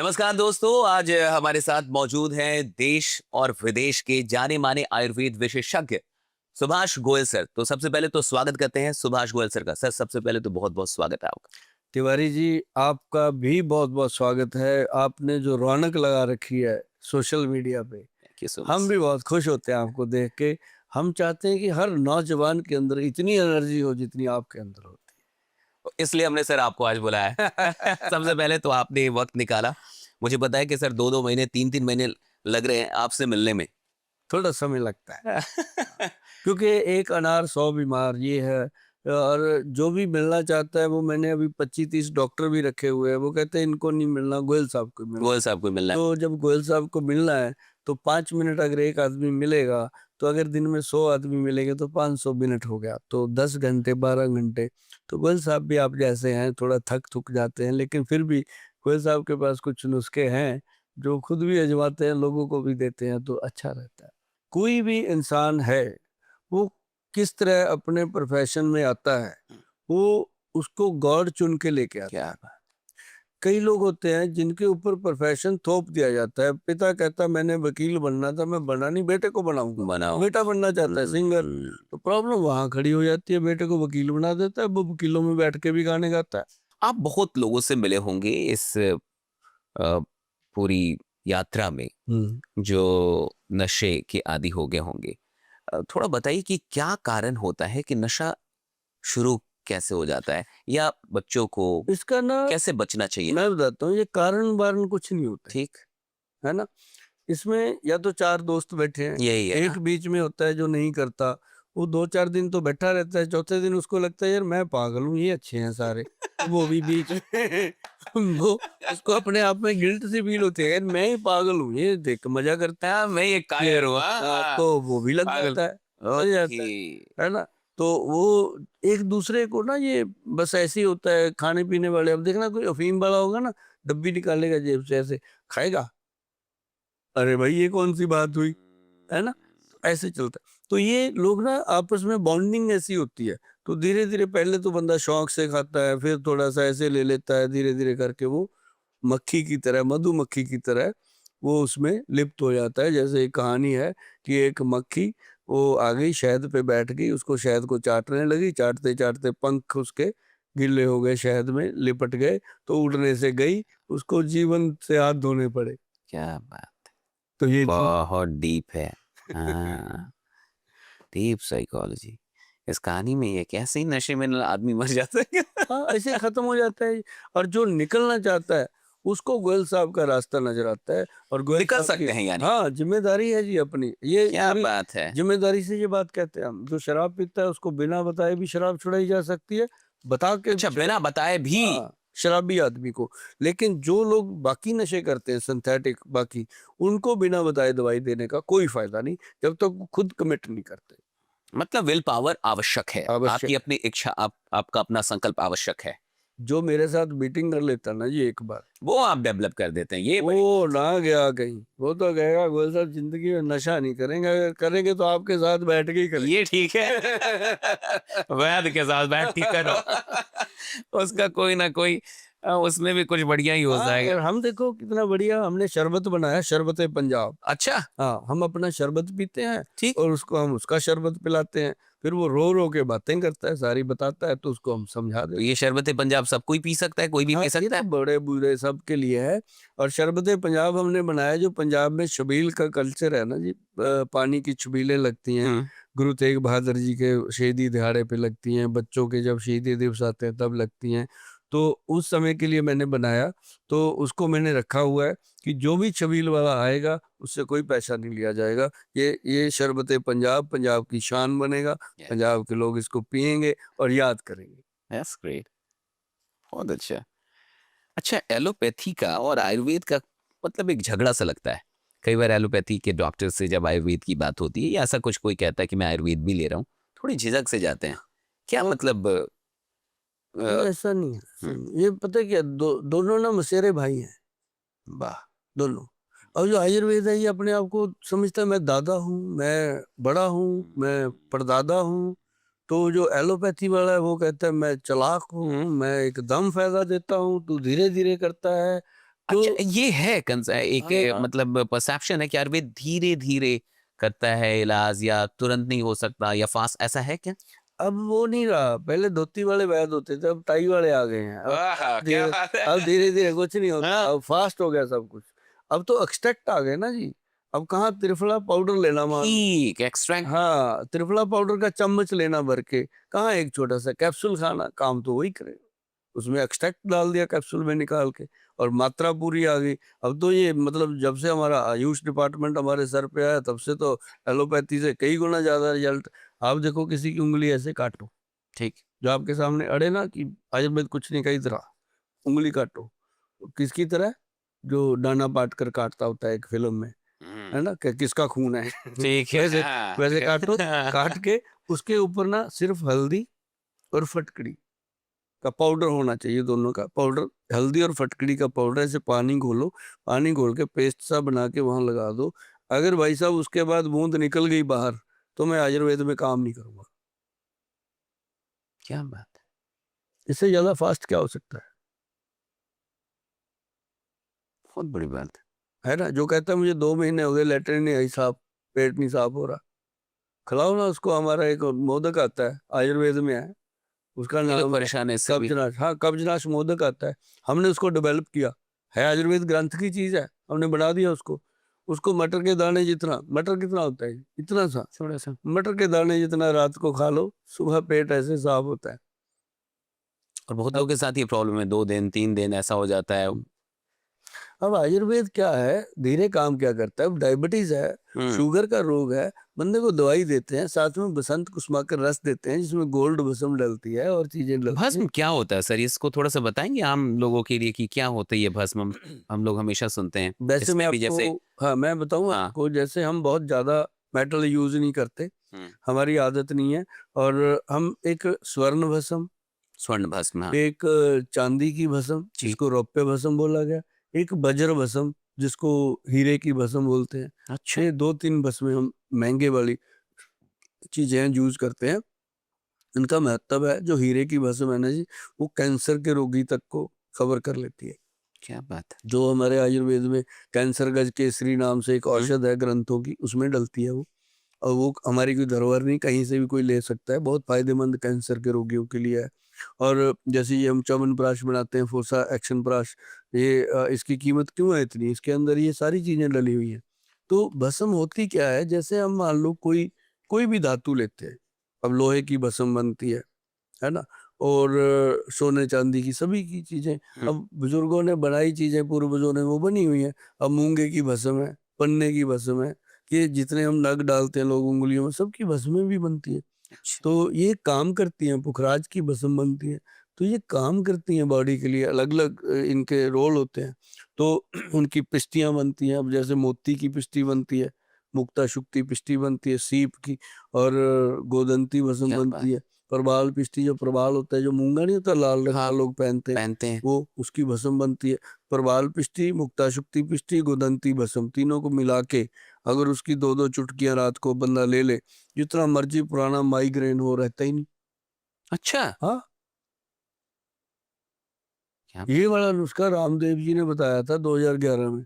नमस्कार दोस्तों, आज हमारे साथ मौजूद हैं देश और विदेश के जाने माने आयुर्वेद विशेषज्ञ सुभाष गोयल सर। तो सबसे पहले तो स्वागत करते हैं सुभाष गोयल सर का। सर सबसे पहले तो बहुत बहुत स्वागत है आपका। तिवारी जी, आपका भी बहुत बहुत स्वागत है। आपने जो रौनक लगा रखी है सोशल मीडिया पे, थैंक यू सो हम मच। भी बहुत खुश होते हैं आपको देख के। हम चाहते हैं कि हर नौजवान के अंदर इतनी एनर्जी हो जितनी आपके अंदर होती इसलिए हमने सर आपको आज बुलाया है। है। सबसे पहले तो आपने वक्त निकाला। मुझे बताया कि सर 2-2 महीने 3-3 महीने लग रहे हैं आपसे मिलने में। थोड़ा समय लगता है क्योंकि एक अनार 100 बीमार ये है। और जो भी मिलना चाहता है वो, मैंने अभी 25-30 डॉक्टर भी रखे हुए हैं, वो कहते हैं इनको नहीं मिलना, गोयल साहब को मिलना। गोयल साहब को मिलना है। तो जब गोयल साहब को मिलना है तो 5 मिनट अगर एक आदमी मिलेगा, तो अगर दिन में 100 आदमी मिलेंगे तो 500 मिनट हो गया, तो 10 घंटे 12 घंटे। तो गोयल साहब भी आप जैसे हैं, थोड़ा थक थुक जाते हैं, लेकिन फिर भी गोयल साहब के पास कुछ नुस्खे हैं जो खुद भी आजमाते हैं, लोगों को भी देते हैं, तो अच्छा रहता है। कोई भी इंसान है, वो किस तरह अपने प्रोफेशन में आता है, वो उसको गॉड चुन के लेके आता है। क्या कई लोग होते हैं जिनके ऊपर प्रोफेशन थोप दिया जाता है। पिता कहता है मैंने वकील बनना था, मैं बना नहीं, बेटे को बनाऊंगा। बनाओ। बेटा बनना चाहता है सिंगर, तो प्रॉब्लम वहां खड़ी हो जाती है। बेटे को वकील बना देता है, वो वकीलों में बैठ के भी गाने गाता है। आप बहुत लोगों से मिले होंगे इस पूरी यात्रा में जो नशे के आदी हो गए होंगे। थोड़ा बताइए कि क्या कारण होता है कि नशा शुरू कैसे हो जाता है, या बच्चों को इसका ना, कैसे बचना चाहिए। मैं बताता हूँ, ये कारण वारण कुछ नहीं होता ठीक। है ना। इसमें या तो चार दोस्त बैठे हैं, यही है एक ना? बीच में होता है जो नहीं करता, वो 2-4 दिन तो बैठा रहता है, चौथे दिन उसको लगता है यार मैं पागल हूँ, ये अच्छे हैं सारे। वो भी बीच में वो, उसको अपने आप में गिल्ट सी फील होती है, यार मैं ही पागल हूँ, ये देख के मजा करता है। हाँ, मैं ये कायर हूँ। तो वो भी लग पागल। जाता है, लग जाता ओके। है ना। तो वो एक दूसरे को ना, ये बस ऐसे ही होता है। खाने पीने वाले, अब देखना कोई अफीम वाला होगा ना, डब्बी निकालेगा जेब से, ऐसे खाएगा, अरे भाई ये कौन सी बात हुई, है ना। ऐसे चलता है। तो ये लोग ना आपस में बॉन्डिंग ऐसी होती है। तो धीरे धीरे, पहले तो बंदा शौक से खाता है, फिर थोड़ा सा ऐसे ले लेता है, धीरे धीरे करके वो मक्खी की तरह, मधुमक्खी की तरह वो उसमें लिप्त हो जाता है। जैसे एक कहानी है कि एक मक्खी, वो आ गई शहद पे बैठ गई, उसको शहद को चाटने लगी, चाटते चाटते पंख उसके गिल्ले हो गए, शहद में लिपट गए, तो उड़ने से गई, उसको जीवन से हाथ धोने पड़े। क्या बात। तो ये थी। बहुत डीप है। हाँ, डीप साइकोलॉजी इस कहानी में। ये कैसे ही नशे में आदमी मर जाता है। हाँ, ऐसे खत्म हो जाता है। और जो निकलना चाहता है उसको गोयल साहब का रास्ता नजर आता है, और गोयल निकल साहब की, सकते हैं यानी। हाँ, जिम्मेदारी है जी अपनी, ये क्या पूरी बात है। जिम्मेदारी से ये बात कहते हैं हम। जो शराब पीता है उसको बिना बताए भी शराब छुड़ाई जा सकती है, बता के भी अच्छा, बिना बताए भी। हाँ, शराबी आदमी को। लेकिन जो लोग बाकी नशे करते हैं सिंथेटिक, बाकी, उनको बिना बताए दवाई देने का कोई फायदा नहीं, जब तक वो खुद कमिट नहीं करते। मतलब विल पावर आवश्यक है, आपकी आवश्यक। अपनी इच्छा, आपका अपना संकल्प आवश्यक है। जो मेरे साथ मीटिंग कर लेता ना जी एक बार, वो आप डेवलप कर देते हैं, ये बड़ी। वो ना गया कहीं, वो तो कहेगा गोयल साहब जिंदगी में नशा नहीं करेंगे, अगर करेंगे तो आपके साथ बैठ के ही ये ठीक है। करेंगे। वैद के साथ बैठ के करो। उसका कोई ना कोई उसमें भी कुछ बढ़िया ही हो हाँ, जाएगा। और हम देखो कितना बढ़िया हमने शरबत बनाया, शरबत पंजाब। अच्छा। हाँ, हम अपना शरबत पीते हैं ठीक। और उसको हम उसका शरबत पिलाते हैं। फिर वो रो रो के बातें करता है, सारी बताता है, तो उसको हम समझा तो देते ये शरबत पंजाब सब कोई पी सकता है, कोई भी हैं। हाँ, पी ये सकता तो है। बड़े बूढ़े सबके लिए है। और शरबत पंजाब हमने बनाया, जो पंजाब में छबील का कल्चर है ना जी, पानी की छबीलें लगती हैं, हम्म। गुरु तेग बहादुर जी के शहीदी दिहाड़े पे लगती हैं, बच्चों के जब शहीदी दिवस आते हैं तब लगती हैं। तो उस समय के लिए मैंने बनाया, तो उसको मैंने रखा हुआ है कि जो भी छबील वाला आएगा उससे कोई पैसा नहीं लिया जाएगा। ये शरबत पंजाब पंजाब की शान बनेगा, पंजाब के लोग इसको पियेंगे और याद करेंगे। That's great. बहुत अच्छा। अच्छा, एलोपैथी का और आयुर्वेद का मतलब एक झगड़ा सा लगता है। कई बार एलोपैथी के डॉक्टर से जब आयुर्वेद की बात होती है, या ऐसा कुछ कोई कहता है कि मैं आयुर्वेद भी ले रहा हूँ, थोड़ी झिझक से जाते हैं। क्या और मतलब ये अ, ऐसा नहीं है, हम्म, ये पता है क्या, दोनों ना मसेरे भाई हैं, वाह। दोनों। और जो आयुर्वेद है, ये अपने आप को समझता है मैं दादा हूँ, मैं बड़ा हूँ, मैं परदादा हूँ। तो जो एलोपैथी वाला है वो कहता है मैं चालाक हूँ, मैं एकदम फायदा देता हूँ, तू धीरे धीरे करता है, तो अच्छा, ये है एक हाँ, मतलब परसेप्शन है कि आयुर्वेद धीरे धीरे करता है इलाज, या तुरंत नहीं हो सकता, या फास्ट, ऐसा है क्या? अब वो नहीं रहा, पहले धोती वाले वैद होते थे, अब टाई वाले आ गए हैं। वाह, क्या धीरे बात है। अब धीरे धीरे कुछ नहीं होता, हाँ, अब फास्ट हो गया सब कुछ। अब तो एक्सट्रैक्ट आ गए ना जी। अब कहाँ त्रिफला पाउडर लेना, मान लो, ठीक एक्सट्रैक्ट। हाँ, त्रिफला पाउडर का चम्मच लेना भर के, कहाँ एक छोटा सा कैप्सूल खाना, काम तो वही करे। उसमें एक्सट्रैक्ट डाल दिया कैप्सूल में निकाल के, और मात्रा पूरी आ गई। अब तो ये मतलब जब से हमारा आयुष डिपार्टमेंट हमारे सर पे आया, तब से तो एलोपैथी से कई गुना ज्यादा रिजल्ट। आप देखो, किसी की उंगली ऐसे काटो, ठीक। जो आपके सामने अड़े ना कि आयुर्वेद कुछ नहीं कही तरह, उंगली काटो, तो किसकी तरह, जो डाना पाटकर काटता होता है एक फिल्म में, है ना, कि किसका खून है। ठीक है। वैसे हाँ। वैसे काटो, काट के उसके ऊपर ना सिर्फ हल्दी और फटकड़ी का पाउडर होना चाहिए, दोनों का पाउडर, हल्दी और फटकड़ी का पाउडर, ऐसे पानी घोलो, पानी घोल के पेस्ट सा बना के वहां लगा दो। अगर भाई साहब उसके बाद बूंद निकल गई बाहर, तो मैं आयुर्वेद में काम नहीं करूंगा। क्या बात है। इससे ज्यादा फास्ट क्या हो सकता बहुत बड़ी बात है ना। जो कहता है मुझे 2 महीने हो गए लेटरिन नहीं आई साफ, पेट नहीं साफ हो रहा, खिलाओ ना उसको, हमारा एक मोदक आता है, आयुर्वेद में है, उसका है। ये लोग नाम है परेशान है इससे भी। कब्जनाश। हाँ, कब्जनाश मोदक आता है, हमने उसको डेवलप किया, है आयुर्वेद ग्रंथ की चीज है, हमने बना दिया उसको। उसको मटर के दाने जितना, मटर कितना होता है, इतना सा, थोड़ा सा। मटर के दाने जितना रात को खा लो, सुबह पेट ऐसे साफ होता है। और बहुत अब लोगों के साथ ये प्रॉब्लम है, 2 दिन 3 दिन ऐसा हो जाता है। अब आयुर्वेद क्या है, धीरे काम क्या करता है, अब डायबिटीज है, हम्म। शुगर का रोग है, बंदे को दवाई देते हैं, साथ में बसंत कुसुमाकर रस देते हैं, जिसमें गोल्ड भस्म डलती है और चीजें डलती हैं। भस्म क्या होता है सर, इसको थोड़ा सा बताएंगे आम लोगों के लिए कि क्या होता है ये भस्म? हम लोग हमेशा सुनते हैं, वैसे मैं इसमें भी आपको, जैसे। हाँ मैं बताऊं हाँ। आपको, जैसे हम बहुत ज्यादा मेटल यूज नहीं करते, हम्म। हमारी आदत नहीं है, और हम एक स्वर्ण भस्म, स्वर्ण भस्म, हाँ। एक चांदी की भस्म जी। जिसको रौप्य भस्म बोला गया, एक वज्र भस्म जिसको हीरे की भस्म बोलते हैं, अच्छा। ये 2-3 भस्में हम महंगे वाली चीजें यूज करते हैं। इनका महत्व है, जो हीरे की भस्म है ना जी, वो कैंसर के रोगी तक को कवर कर लेती है। क्या बात है। जो हमारे आयुर्वेद में कैंसर गज केसरी नाम से एक हम्म। औषध है ग्रंथों की, उसमें डलती है वो, और वो हमारी कोई धरोहर नहीं, कहीं से भी कोई ले सकता है, बहुत फायदेमंद कैंसर के रोगियों के लिए है। और जैसे ये हम च्यवनप्राश बनाते हैं, फोसा एक्शन प्राश, ये इसकी कीमत क्यों है इतनी, इसके अंदर ये सारी चीजें डली हुई हैं। तो भस्म होती क्या है, जैसे हम मान लो कोई कोई भी धातु लेते हैं, अब लोहे की भस्म बनती है ना, और सोने चांदी की, सभी की चीजें, हम्म। अब बुजुर्गों ने बनाई चीजें, पूर्वजों ने, वो बनी हुई है। अब मूंगे की भस्म है, पन्ने की भस्म है, कि जितने हम नग डालते हैं लोग उंगलियों में, सबकी भस्में भी बनती है। अच्छा। तो ये काम करती हैं, पुखराज की भस्म बनती है। तो ये काम करती हैं बॉडी के लिए, अलग अलग इनके रोल होते हैं। तो उनकी पिष्टियां बनती हैं, अब जैसे मोती की पिष्टी बनती है, मुक्ता शुक्ति पिष्टी बनती है सीप की, और गोदंती भस्म क्या बात। बनती है। प्रबाल पिष्टी, जो प्रबाल होता है, जो मूंगा नहीं होता लाल रंग का हाँ, लोग पहनते हैं, पहनते हैं। वो उसकी भस्म बनती है। प्रबाल पिष्टी, मुक्ता शुक्ति पिष्टी, गोदंती भस्म, तीनों को मिला के अगर उसकी 2-2 चुटकियां रात को बंदा ले ले, जितना मर्जी पुराना माइग्रेन हो, रहता ही नहीं। अच्छा। हाँ, क्या ये बात। वाला नुस्खा रामदेव जी ने बताया था 2011 में,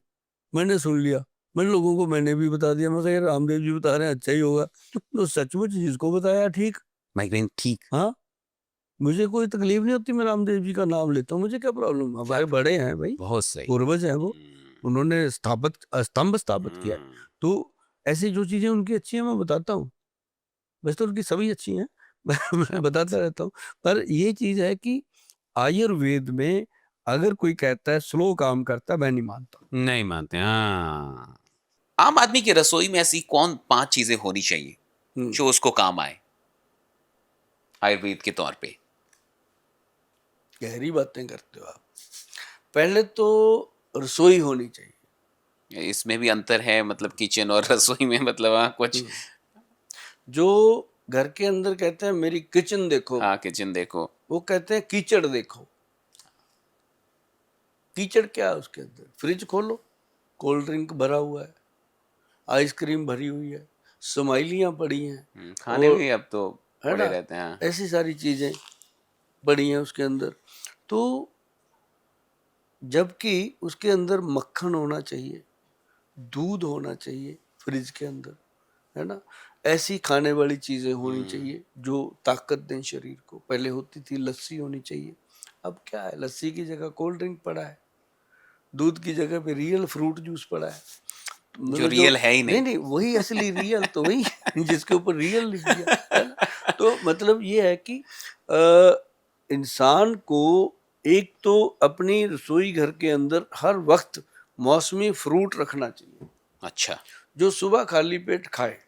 मैंने सुन लिया, मैंने लोगों को मैंने भी बता दिया, मैं कहा यार रामदेव जी बता रहे हैं, अच्छा ही होगा। तो सचमुच जिसको बताया ठीक। माइग्रेन ठीक। हाँ, मुझे कोई तकलीफ नहीं होती, मैं रामदेव जी का नाम लेता हूँ, मुझे क्या प्रॉब्लम, क्या हमारे बात। बड़े हैं भाई, बहुत सही। पूर्वज हैं वो, हम्म। उन्होंने स्तंभ स्थापित किया है। हम्म। तो ऐसी जो चीजें उनकी अच्छी हैं मैं बताता हूँ, वैसे तो उनकी सभी अच्छी हैं, मैं क्या बात। बताता रहता हूँ। पर ये चीज है कि आयुर्वेद में अगर कोई कहता है स्लो काम करता है, मैं नहीं मानता। नहीं मानते, हाँ। आम आदमी की रसोई में ऐसी कौन 5 चीजें होनी चाहिए हम्म, जो उसको काम आए आयुर्वेद के तौर पे? गहरी बातें करते हो आप। पहले तो रसोई होनी चाहिए। इसमें भी अंतर है, मतलब किचन और रसोई में, मतलब हाँ कुछ। हम्म, जो घर के अंदर कहते हैं मेरी किचन देखो, हाँ, किचन देखो। वो कहते हैं कीचड़ देखो। कीचड़ क्या है उसके अंदर, फ्रिज खोलो, कोल्ड ड्रिंक भरा हुआ है, आइसक्रीम भरी हुई है, स्माइलियाँ पड़ी हैं, खाने और भी अब तो है पड़े ना, रहते हैं, हाँ। ऐसी सारी चीजें पड़ी हैं उसके अंदर। तो जबकि उसके अंदर मक्खन होना चाहिए, दूध होना चाहिए फ्रिज के अंदर, है ना। ऐसी खाने वाली चीजें होनी चाहिए जो ताकत दें शरीर को। पहले होती थी लस्सी होनी चाहिए, अब क्या है, लस्सी की जगह कोल्ड ड्रिंक पड़ा है, दूध की जगह पे रियल फ्रूट जूस पड़ा है। तो जो मतलब जो रियल है ही नहीं नहीं। नहीं वही असली रियल तो वही जिसके ऊपर रियल लिख दिया, है ना। तो मतलब ये है कि इंसान को एक तो अपनी रसोई घर के अंदर हर वक्त मौसमी फ्रूट रखना चाहिए, अच्छा, जो सुबह खाली पेट खाए।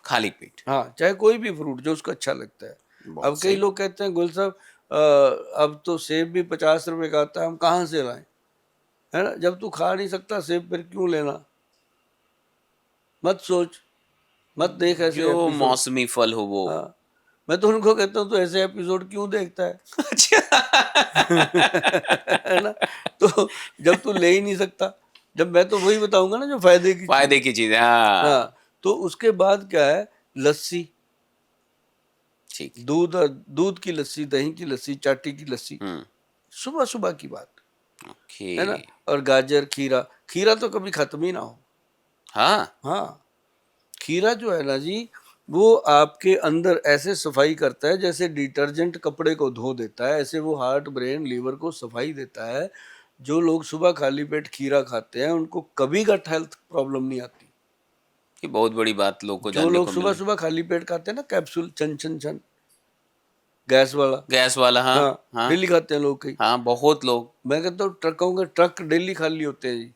खाली पेट। हाँ, चाहे कोई भी फ्रूट जो उसको अच्छा लगता है। बहुत अब कई सही। लोग कहते हैं गुल साहब अब तो सेब भी 50 रुपए का आता है, हम कहाँ से लाएं, है ना। जब तू खा नहीं सकता सेब फिर क्यों लेना। मत सोच, मत देख ऐसे जो एपिसोड। मौसमी फल हो वो। हाँ, मैं तो उनको कहता हूँ तो ऐसे एपिसोड क्यों देखता है है ना। तो जब तू ले ही नहीं सकता, जब मैं तो वही बताऊंगा ना जो फायदे की चीज फायदे है। की चीज है, हाँ। हाँ, तो उसके बाद क्या है, लस्सी, ठीक। दूध की लस्सी, दही की लस्सी, चाटी की लस्सी, हम्म। सुबह सुबह की बात, ओके। है ना। और गाजर, खीरा, खीरा तो कभी खत्म ही ना हो। हाँ। हाँ, खीरा जो है ना जी, वो आपके अंदर ऐसे सफाई करता है जैसे डिटर्जेंट कपड़े को धो देता है, ऐसे वो हार्ट, ब्रेन, लीवर को सफाई देता है। जो लोग सुबह खाली पेट खीरा खाते हैं उनको कभी गट हेल्थ प्रॉब्लम नहीं आती। ये बहुत बड़ी बात लोगों को जो जानने लोग को मिल सुबह रही। सुबह खाली पेट खाते हैं ना कैप्सूल, छन छन छन, गैस वाला, गैस वाला, हाँ। हाँ, हाँ। डेली खाते हैं लोग कई। हाँ, बहुत लोग। मैं कहता हूँ ट्रकों के ट्रक डेली खाली होते हैं जी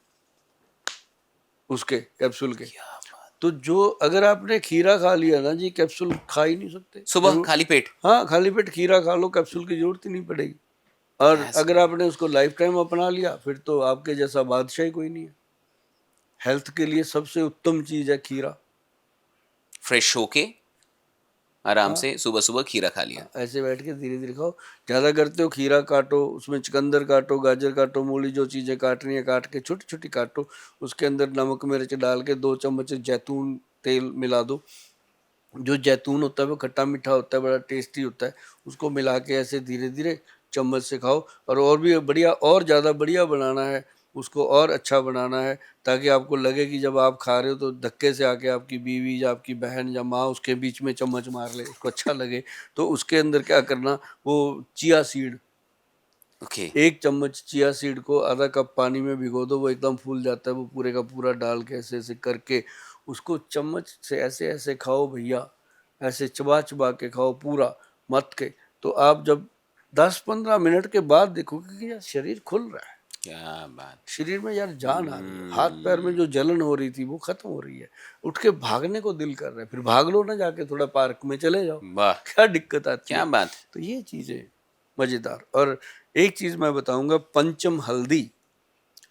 उसके कैप्सूल के। क्या बात। तो जो अगर आपने खीरा खा लिया ना जी, कैप्सूल खा ही नहीं सकते सुबह जरूर। खाली पेट। हाँ, खाली पेट खीरा खा लो, कैप्सूल की जरूरत ही नहीं पड़ेगी। और गैस अगर आपने उसको लाइफ टाइम अपना लिया फिर तो आपके जैसा बादशाह ही कोई नहीं है। हेल्थ के लिए सबसे उत्तम चीज है खीरा। फ्रेश होके आराम हाँ, से सुबह सुबह खीरा खा लिया। हाँ, ऐसे बैठ के धीरे धीरे खाओ। ज्यादा करते हो खीरा काटो, उसमें चुकंदर काटो, गाजर काटो, मूली, जो चीजें काटनी है काट के छोटी छोटी काटो। उसके अंदर नमक मिर्च डाल के 2 चम्मच जैतून तेल मिला दो। जो जैतून होता है वो खट्टा मीठा होता है, बड़ा टेस्टी होता है। उसको मिला के ऐसे धीरे धीरे चम्मच से खाओ। और भी बढ़िया, और ज़्यादा बढ़िया बनाना है उसको, और अच्छा बनाना है, ताकि आपको लगे कि जब आप खा रहे हो तो धक्के से आके आपकी बीवी या आपकी बहन या माँ उसके बीच में चम्मच मार ले, उसको अच्छा लगे। तो उसके अंदर क्या करना, वो चिया सीड, ओके। 1 चम्मच चिया सीड को आधा कप पानी में भिगो दो, वो एकदम फूल जाता है, वो पूरे का पूरा डाल के ऐसे ऐसे करके उसको चम्मच से ऐसे ऐसे खाओ भैया, ऐसे चबा चबा के खाओ पूरा, मत के। तो आप जब 10-15 मिनट के बाद देखोगे कि यार शरीर खुल रहा है, क्या बात। शरीर में यार जान आ रही है, हाथ पैर में जो जलन हो रही थी वो खत्म हो रही है, उठ के भागने को दिल कर रहा है, फिर भाग लो ना, जाके थोड़ा पार्क में चले जाओ, वाह। क्या दिक्कत आती क्या है। बात है। तो ये चीजें मजेदार। और एक चीज मैं बताऊंगा, पंचम हल्दी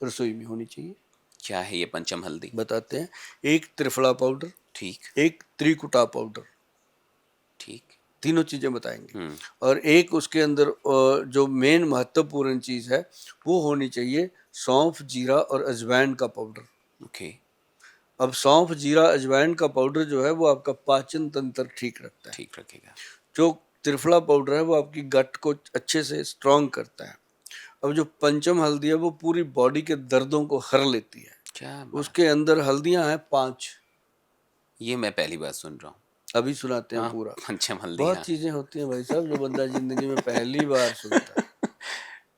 रसोई में होनी चाहिए। क्या है ये पंचम हल्दी। बताते हैं, एक त्रिफला पाउडर, ठीक। एक त्रिकुटा पाउडर, ठीक। तीनों चीजें बताएंगे। हम्म। और एक उसके अंदर जो मेन महत्वपूर्ण चीज है वो होनी चाहिए सौंफ, जीरा और अजवाइन का पाउडर। ओके। अब सौंफ, जीरा, अजवाइन का पाउडर जो है वो आपका पाचन तंत्र ठीक रखता है। ठीक रखेगा। जो त्रिफला पाउडर है वो आपकी गट को अच्छे से स्ट्रॉन्ग करता है। अब जो पंचम हल्दी है वो पूरी बॉडी के दर्दों को हर लेती है। क्या बात। उसके अंदर हल्दियां हैं 5। ये मैं पहली बार सुन रहा हूँ। अभी सुनाते हैं हाँ, पूरा। पंचम हल्दी, बहुत हाँ। चीजें होती हैं भाई साहब जो बंदा जिंदगी में पहली बार सुनता है।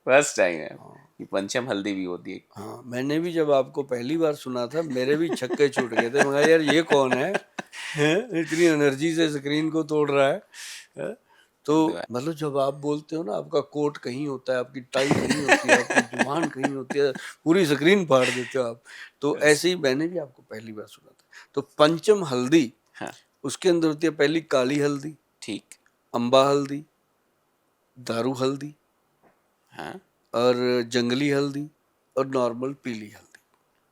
फर्स्ट टाइम है हाँ, कि पंचम हल्दी भी होती है। हाँ, मैंने भी जब आपको पहली बार सुना था मेरे भी छक्के छूट गए थे, मगर यार ये कौन है, हैं? इतनी एनर्जी से स्क्रीन को तोड़ रहा है, हैं? तो मतलब जब आप बोलते हो ना, आपका कोट कहीं होता है, आपकी टाई कहीं होती है, आपकी जुबान कहीं होती है, पूरी स्क्रीन फाड़ देते हो आप। तो बस। ऐसे ही मैंने भी आपको पहली बार सुना था। तो पंचम हल्दी, हाँ। उसके अंदर होती है पहली काली हल्दी, ठीक। अम्बा हल्दी, दारू हल्दी, हाँ। और जंगली हल्दी, और नॉर्मल पीली हल्दी।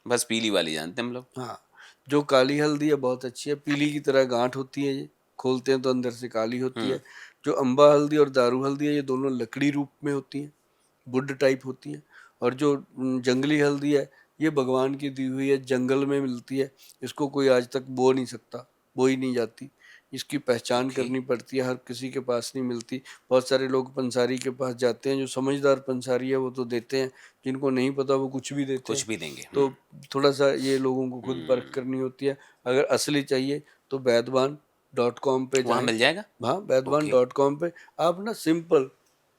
बस पीली वाली जानते हम लोग। हाँ, जो काली हल्दी है बहुत अच्छी है, पीली की तरह गांठ होती है, ये खोलते हैं तो अंदर से काली होती हम्म। है। जो अम्बा हल्दी और दारू हल्दी है ये दोनों लकड़ी रूप में होती हैं, वुड टाइप होती हैं। और जो जंगली हल्दी है ये भगवान की दी हुई है, जंगल में मिलती है, इसको कोई आज तक बो नहीं सकता, बोई नहीं जाती। इसकी पहचान ओके। करनी पड़ती है, हर किसी के पास नहीं मिलती। बहुत सारे लोग पंसारी के पास जाते हैं, जो समझदार पंसारी है वो तो देते हैं, जिनको नहीं पता वो कुछ भी देते हैं। कुछ भी देंगे। तो थोड़ा सा ये लोगों को खुद परख हम्म, करनी होती है। अगर असली चाहिए तो वैद्वान.com पे वहाँ जाएं। मिल जाएगा। हाँ, ओके। वैद्वान.com पे आप ना सिंपल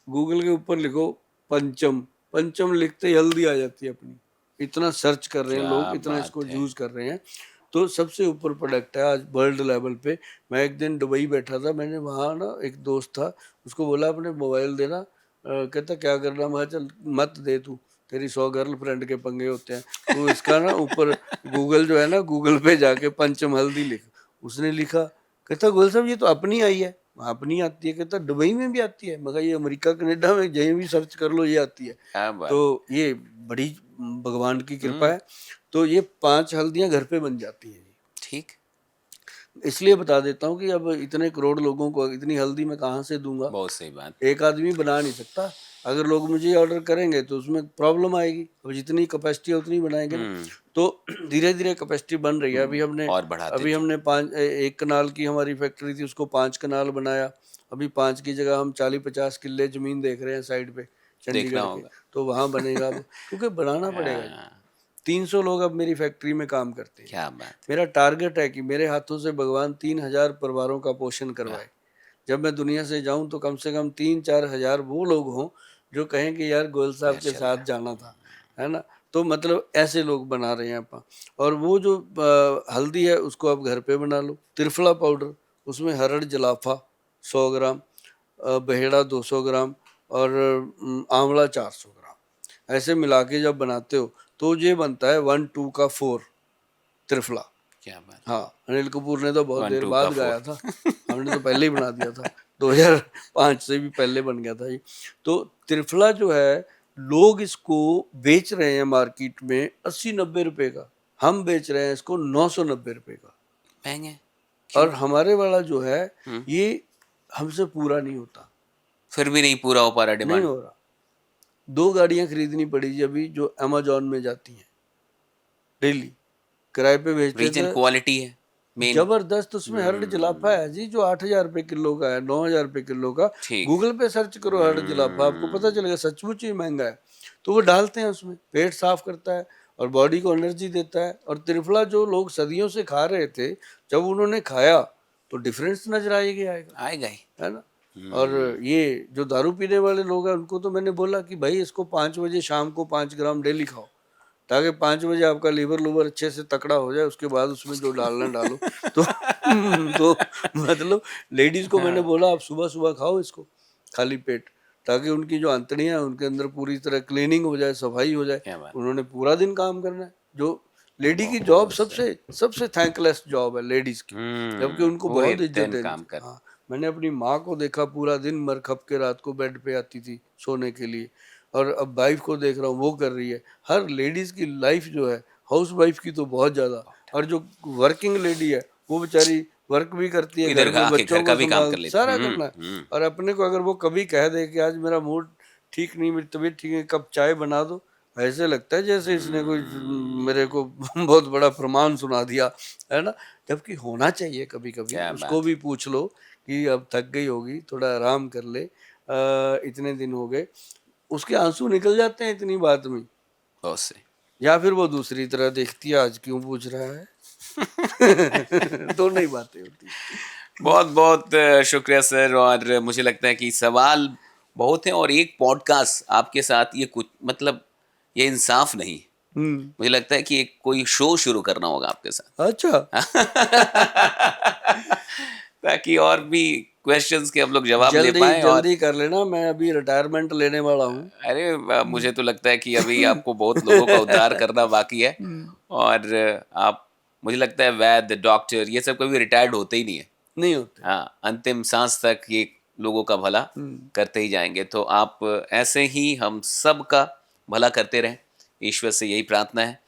गूगल के ऊपर लिखो पंचम, पंचम लिखते ही हल्दी आ जाती है अपनी। इतना सर्च कर रहे हैं लोग, क्या इतना इसको बात है। यूज कर रहे हैं। तो सबसे ऊपर प्रोडक्ट है आज वर्ल्ड लेवल पे। मैं एक दिन दुबई बैठा था, मैंने वहाँ ना एक दोस्त था, उसको बोला अपने मोबाइल देना। कहता क्या करना, मैं कहा, चल मत दे तू, तेरी 100 गर्लफ्रेंड के पंगे होते हैं, तो इसका ना ऊपर गूगल जो है ना, गूगल पे जाके पंचम हल्दी लिख। उसने लिखा, कहता गोयल साहब ये तो अपनी आई है। अपनी आती है? कहता दुबई में भी आती है। मगर ये अमेरिका कनाडा में कहीं भी सर्च कर लो, ये आती है। क्या तो बात। ये बड़ी भगवान की कृपा हम्म, है। तो ये 5 हल्दियां घर पे बन जाती हैं। ठीक। इसलिए बता देता हूँ कि अब इतने करोड़ लोगों को इतनी हल्दी मैं कहाँ से दूंगा। बहुत सही बात। एक आदमी बना नहीं सकता। अगर लोग मुझे ऑर्डर करेंगे तो उसमें प्रॉब्लम आएगी। अब जितनी कैपेसिटी है उतनी बनाएंगे ना। हम्म, तो धीरे धीरे कैपेसिटी बन रही है। और बढ़ाते अभी जाए। हमने 1 कनाल की हमारी फैक्ट्री थी, उसको 5 कनाल बनाया। अभी 5 की जगह हम 40-50 किले जमीन देख रहे हैं साइड पे, देखना चंडीगढ़ के। होगा। तो वहाँ बनेगा अब, क्योंकि बनाना पड़ेगा जी। हाँ, 300 लोग अब मेरी फैक्ट्री में काम करते हैं। क्या बात मेरा टारगेट है कि मेरे हाथों से भगवान 3,000 परिवारों का पोषण है। करवाए। जब मैं दुनिया से जाऊं तो कम से कम 3-4 हजार वो लोग हों जो कहें कि यार गोयल साहब घर के चल साथ गया। जाना था, है ना। तो मतलब ऐसे लोग बना रहे हैं अपन। और वो जो हल्दी है उसको आप घर पे बना लो। त्रिफला पाउडर, उसमें हरड़ जलाफा 100 ग्राम, बहेड़ा 200 ग्राम और आंवला 400 ग्राम, ऐसे मिला के जब बनाते हो तो ये बनता है 1-2 का 4 त्रिफला। क्या बात। हाँ, अनिल कपूर ने तो बहुत वन देर टू का बाद गाया फोर। था। हमने तो पहले ही बना दिया था। 2005 से भी पहले बन गया था ये। तो त्रिफला जो है, लोग इसको बेच रहे हैं मार्केट में 80-90 रुपए का। हम बेच रहे हैं इसको 990 रुपए का। महंगे। और क्यों? हमारे वाला जो है, हम्म, ये हमसे पूरा नहीं होता। फिर भी नहीं पूरा हो पा रहा नहीं डिमांड। हो रहा। 2 गाड़ियां खरीदनी पड़ी जी अभी, जो अमेजोन में जाती हैं डेली, किराए पे भेजते रीजन थे। क्वालिटी है मेन। जबरदस्त उसमें हरड़ जलाफा है जी, जो 8,000 रुपए किलो का है, 9,000 रुपए किलो का। ठीक। गूगल पे सर्च करो हरड़ जलाफा, आपको पता चलेगा सचमुच ही महंगा है। तो वो डालते हैं उसमें, पेट साफ करता है और बॉडी को एनर्जी देता है। और त्रिफला जो लोग सदियों से खा रहे थे, जब उन्होंने खाया तो डिफरेंस नजर आएगा आएगा, आएगा ही। है ना। और ये जो दारू पीने वाले लोग हैं उनको तो मैंने बोला कि भाई इसको 5 बजे शाम को 5 ग्राम डेली खाओ, ताकि 5 बजे आपका लीवर लूवर अच्छे से तकड़ा हो जाए। उसके बाद उसमें जो डालना डालो। तो तो मतलब लेडीज को मैंने हाँ, बोला आप सुबह सुबह खाओ इसको खाली पेट, ताकि उनकी जो आंतड़ियां हैं उनके अंदर पूरी तरह क्लीनिंग हो जाए, सफाई हो जाए। क्या बात। उन्होंने पूरा दिन काम करना है। जो लेडी की जॉब बहुत सबसे सही। सबसे थैंकलेस जॉब है लेडीज की, जबकि उनको पूरे बहुत इज्जत दिन देनी काम चाहिए। कर। हाँ, मैंने अपनी माँ को देखा पूरा दिन मर खप के रात को बेड पे आती थी सोने के लिए, और अब वाइफ को देख रहा हूँ वो कर रही है। हर लेडीज की लाइफ जो है, हाउस वाइफ की तो बहुत ज्यादा। और जो वर्किंग लेडी है वो बेचारी वर्क भी करती है, इधर घर में आके घर बच्चों का को भी काम संभाल कर लेते। सारा करना है। और अपने को अगर वो कभी कह दे कि आज मेरा मूड ठीक नहीं, मेरी तबीयत ठीक है, कप चाय बना दो, ऐसे लगता है जैसे इसने कोई मेरे को बहुत बड़ा प्रमाण सुना दिया, है ना। जबकि होना चाहिए कभी कभी, क्या उसको बात है। भी पूछ लो कि अब थक गई होगी, थोड़ा आराम कर ले, इतने दिन हो गए। उसके आंसू निकल जाते हैं इतनी बात में। बहुत सही। या फिर वो दूसरी तरह देखती है, आज क्यों पूछ रहा है। दोनों ही बातें होती हैं। बहुत बहुत शुक्रिया सर। और मुझे लगता है कि सवाल बहुत हैं और एक पॉडकास्ट आपके साथ ये कुछ मतलब ये इंसाफ नहीं। हम्म। मुझे लगता है कि एक कोई शो शुरू करना होगा आपके अच्छा। साथ। ताकि और भी क्वेश्चंस के हम लोग जवाब ले जल्दी पाएं। और जल्दी कर लेना, मैं अभी रिटायरमेंट लेने वाला हूँ। अरे मुझे तो लगता है कि अभी आपको बहुत लोगों का उद्धार करना बाकी है। और आप मुझे लगता है वैद्य डॉक्टर ये सब कभी रिटायर्ड होते ही नहीं है। नहीं होते। हाँ, अंतिम सांस तक ये लोगों का भला हम्म। करते ही जाएंगे। तो आप ऐसे ही हम सब का भला करते रहें। ईश्वर से यही प्रार्थना है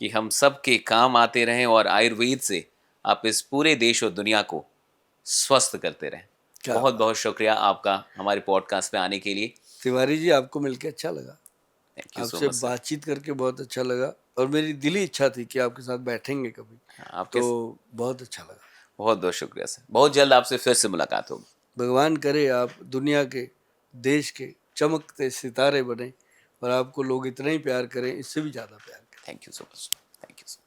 कि हम सब के काम आते रहें और आयुर्वेद से आप इस पूरे देश और दुनिया को स्वस्थ करते रहें। क्या बहुत बात। बहुत शुक्रिया आपका हमारे पॉडकास्ट पे आने के लिए। तिवारी जी, आपको मिलके अच्छा लगा। थैंक यू सो आपसे मच सर। बातचीत करके बहुत अच्छा लगा, और मेरी दिली इच्छा थी कि आपके साथ बैठेंगे कभी। आपके तो बहुत अच्छा लगा। बहुत बहुत शुक्रिया सर, बहुत जल्द आपसे फिर से मुलाकात होगी। भगवान करे आप दुनिया के, देश के चमकते सितारे बने और आपको लोग इतना ही प्यार करें, इससे भी ज़्यादा प्यार करें। Thank you so much. Thank you so